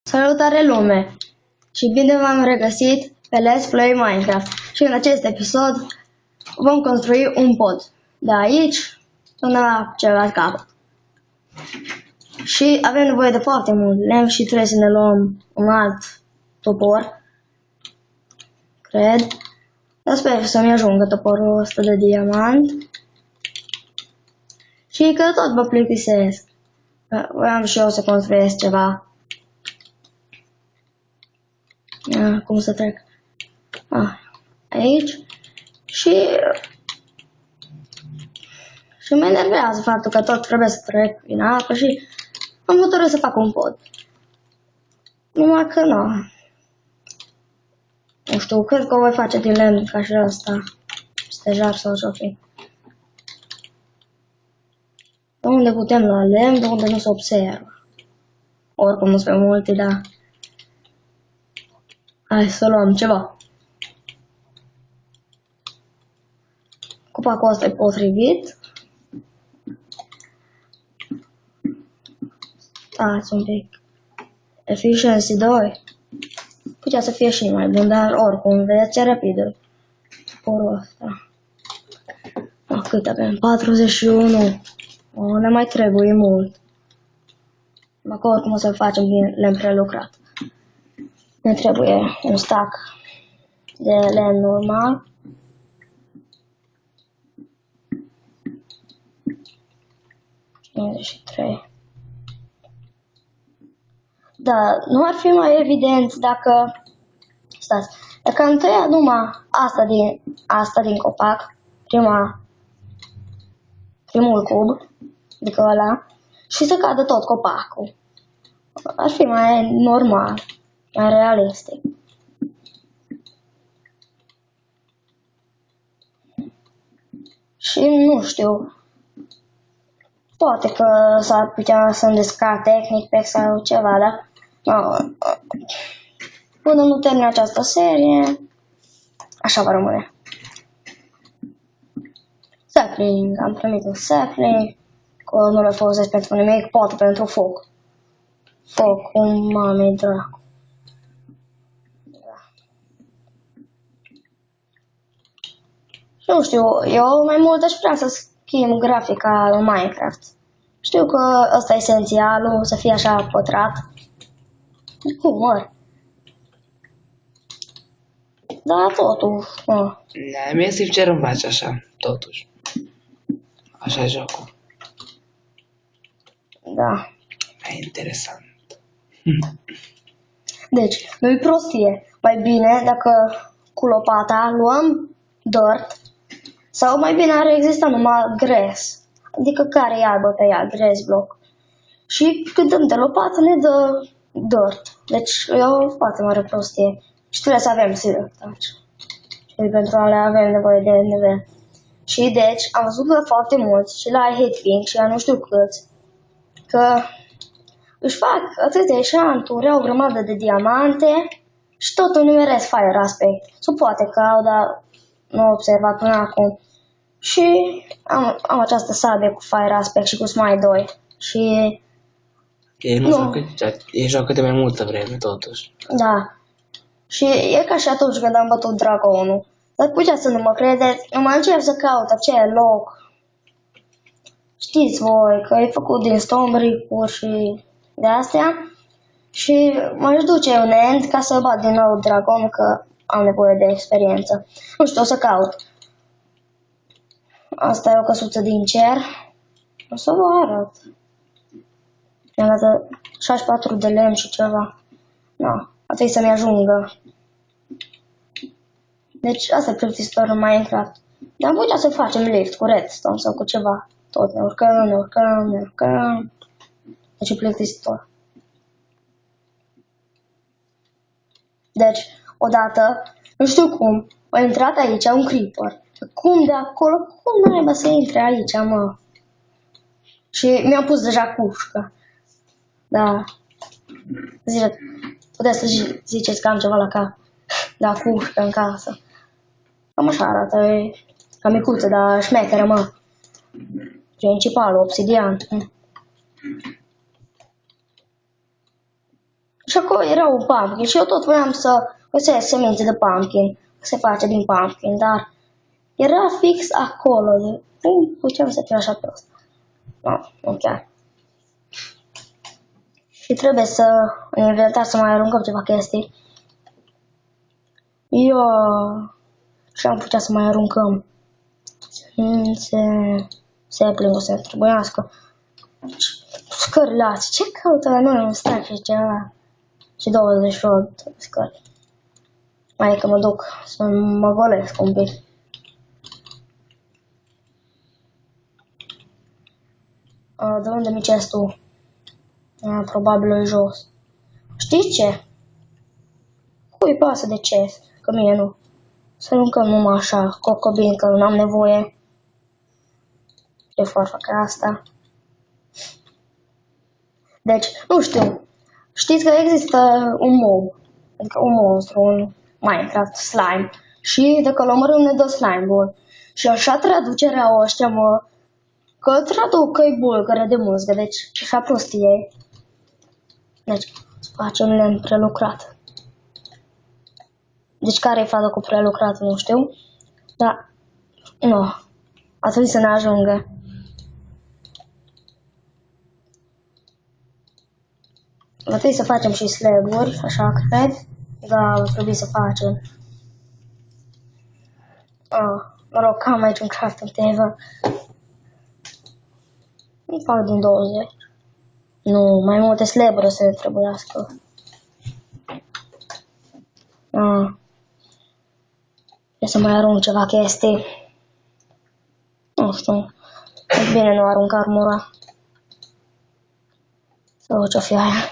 Salutare lume și bine v-am regăsit pe Let's Play Minecraft. Și în acest episod vom construi un pod de aici până la celălalt capăt. Și avem nevoie de foarte mult lemn și trebuie să ne luăm un alt topor, cred. Dar sper să-mi ajungă toporul ăsta de diamant. Și că tot vă plictisesc. Vreau și eu să construiesc ceva. Cum să trec? Aici. Și mă enervează faptul că tot trebuie să trec prin apă și am hotărât să fac un pod. Numai că nu. Nu știu, cred că o voi face din lemn ca și ăsta. Stejar sau ce-o fi. De unde putem lua lemn, de unde nu se observă. Oricum nu sunt pe multe, dar hai să luăm ceva. Copacul ăsta e potrivit. Stați un pic. Efficiency 2. Putea să fie și mai bun, dar oricum, vedeți ce rapid e porul ăsta. Cât avem? 41. Ne mai trebuie mult. Dacă oricum o să facem din lemn prelucrat. Ne trebuie un stack de lemn normal. ...53. Da, nu ar fi mai evident dacă... Stați, dacă am tăiat numai asta din copac, primul cub, adică ăla, și să cadă tot copacul. Ar fi mai normal, mai realistic. Și nu știu, poate că s-ar putea să-mi descarc tehnic pe sau ceva, dar până nu termin această serie, așa va rămâne. Sapling, am primit un sapling, că nu le folosesc pentru nimic, poate pentru foc. Foc, cum mame dracu. Și nu știu, eu mai mult aș vrea să schimb grafica în Minecraft. Știu că ăsta e esențialul, să fie așa pătrat. Cum, ori? Da, totuși. Da, mie sincer îmi place așa, totuși. Așa e jocul. Da. Mai interesant. Deci, nu-i prostie. Mai bine dacă cu lopata luăm dirt sau mai bine ar exista numai grass. Adică care e albă pe ea, grass block. Și când dăm de lopată ne dă dirt. Deci e o foarte mare prostie. Și trebuie să avem silver touch. Și pentru a le avem nevoie de nivel. Și deci am văzut că foarte mulți și la Hitpink și la nu știu câți că își fac atâtea eșanturi, au o grămadă de diamante și tot îmi nimeresc fire aspect. Sau poate că au, dar nu au observat până acum. Și am această sabie cu fire aspect și cu smite 2. Și Ei joacă de mai multă vreme, totuși. da. Și e ca și atunci când am bătut dragonul. Dar puteți să nu mă credeți, nu mă încep să caut acel loc. Știți voi că e făcut din stone brick-uri și de astea. Și m-aș duce un end ca să bat din nou dragonul, că am nevoie de experiență. Nu știu, o să caut. Asta e o căsuță din cer. O să vă arăt. Mi-am dat 64 de lemn și ceva. No, a trebuit să-mi ajungă. Deci asta e plictisitor în Minecraft. Dar am putea să facem lift cu redstone sau cu ceva. Tot ne urcăm. Deci e plictisitor. Deci, odată, nu știu cum, a intrat aici un creeper. Cum de acolo? Cum naiba să intre aici, mă? Și mi-am pus deja cușcă. Da. Puteți să ziceți că am ceva la cap. Da, cușcă în casă. Cam așa arată, e ca micuță, dar șmecheră, mă. Principalul, obsidian. Și acolo era un pumpkin și eu tot voiam să găsesc semințe de pumpkin, se face din pumpkin, dar era fix acolo. Cum puteam să fiu așa prost? Nu chiar. Și trebuie să în inventar să mai aruncăm ceva chestii. Eu și am putea să mai aruncăm semințe, o să trebuiască. Scări, ce căută la noi un stack și ceva? Și 28 scări. Mai e că mă duc să mă golesc un pic. De unde mi chestul? Probabil e jos. Știi ce? Cui pasă de chest? Că mie nu. Să aruncăm numai așa, cocobin, că n-am nevoie. Ce fac asta? Deci, nu știu. Știți că există un mob, adică un monstru, un Minecraft slime. Și dacă l omorâm ne dă slime-ul. Și așa traducerea ăștia, mă, că traduc că-i bulgăre de muzică, deci așa prostie. Deci, facem lemn prelucrat. Deci care e faza cu prelucrat, nu știu. Dar, nu, a trebuit să ne ajungă. Va trebui să facem și slab-uri, așa cred. Da, va trebui să facem. Mă rog, am aici un crafting table. Îmi fac din 20. Nu, mai multe slab-uri o să ne trebuiască. Trebuie să mai arunc ceva chestii. Nu știu. E bine nu arunc armura. Sau ce-o fi aia.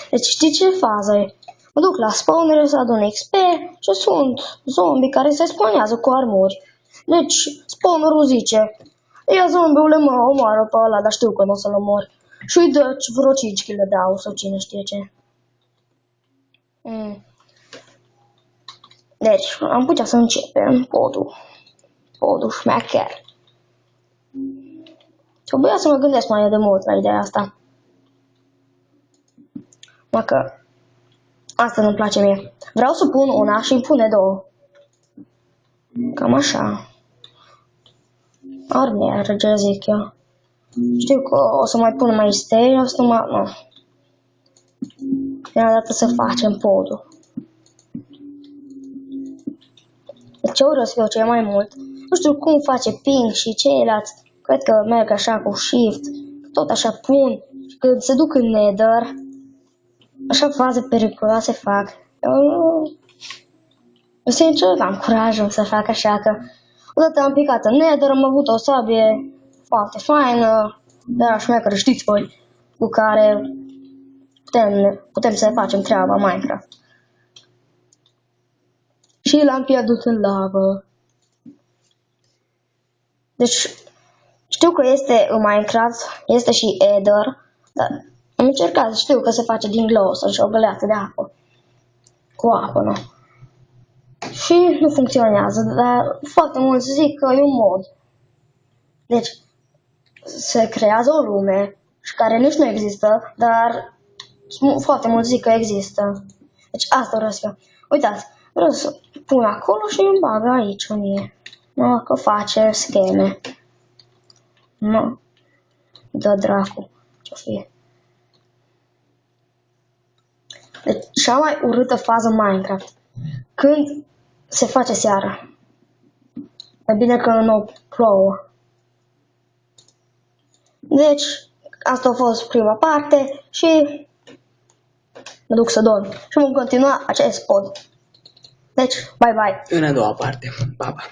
Deci știi ce fază e? Mă duc la spawner să adun XP și sunt zombi care se spawnează cu armuri. Deci spawnerul zice, ia zombiule mă, omoară pe ăla, dar știu că nu o să-l omor. Și îi dă vreo 5 kg de au sau cine știe ce. Deci am putea să începem podul șmecher. Trebuia să mă gândesc mai de mult la ideea asta. Dacă asta nu-mi place mie. Vreau să pun una și îmi pune două. Cam așa. Ar merge, zic eu. Știu că o să mai pun mai stei, o să mai... Nu. Prima dată să facem podul. Ce vreau să fiu cel mai mult? Nu știu cum face Pink și ceilalți. Cred că merg așa cu Shift. Tot așa pun. Și când se duc în Nether, așa faze periculoase fac. Eu sincer n-am curajul să fac așa, că odată am picat în Nether, am avut o sabie foarte faină, dar șmecheră, știți voi, cu care putem să facem treaba Minecraft. Și l-am pierdut în lavă. Deci, știu că este în Minecraft, este și Ether, dar am încercat, știu că se face din glowstone și o găleată de apă. Cu apă, nu? Și nu funcționează, dar foarte mulți zic că e un mod. Deci, se creează o lume și care nici nu există, dar foarte mulți zic că există. Deci asta vreau să fiu. Uitați, vreau să pun acolo și îmi bag aici mie. Nu, că face scheme. Nu. Dă dracu. Ce-o fie. Deci, cea mai urâtă fază Minecraft. Când se face seara. E bine că nu plouă. Deci, asta a fost prima parte și mă duc să dorm. Și vom continua acest pod. Deci, bye bye. În a doua parte. Pa, pa.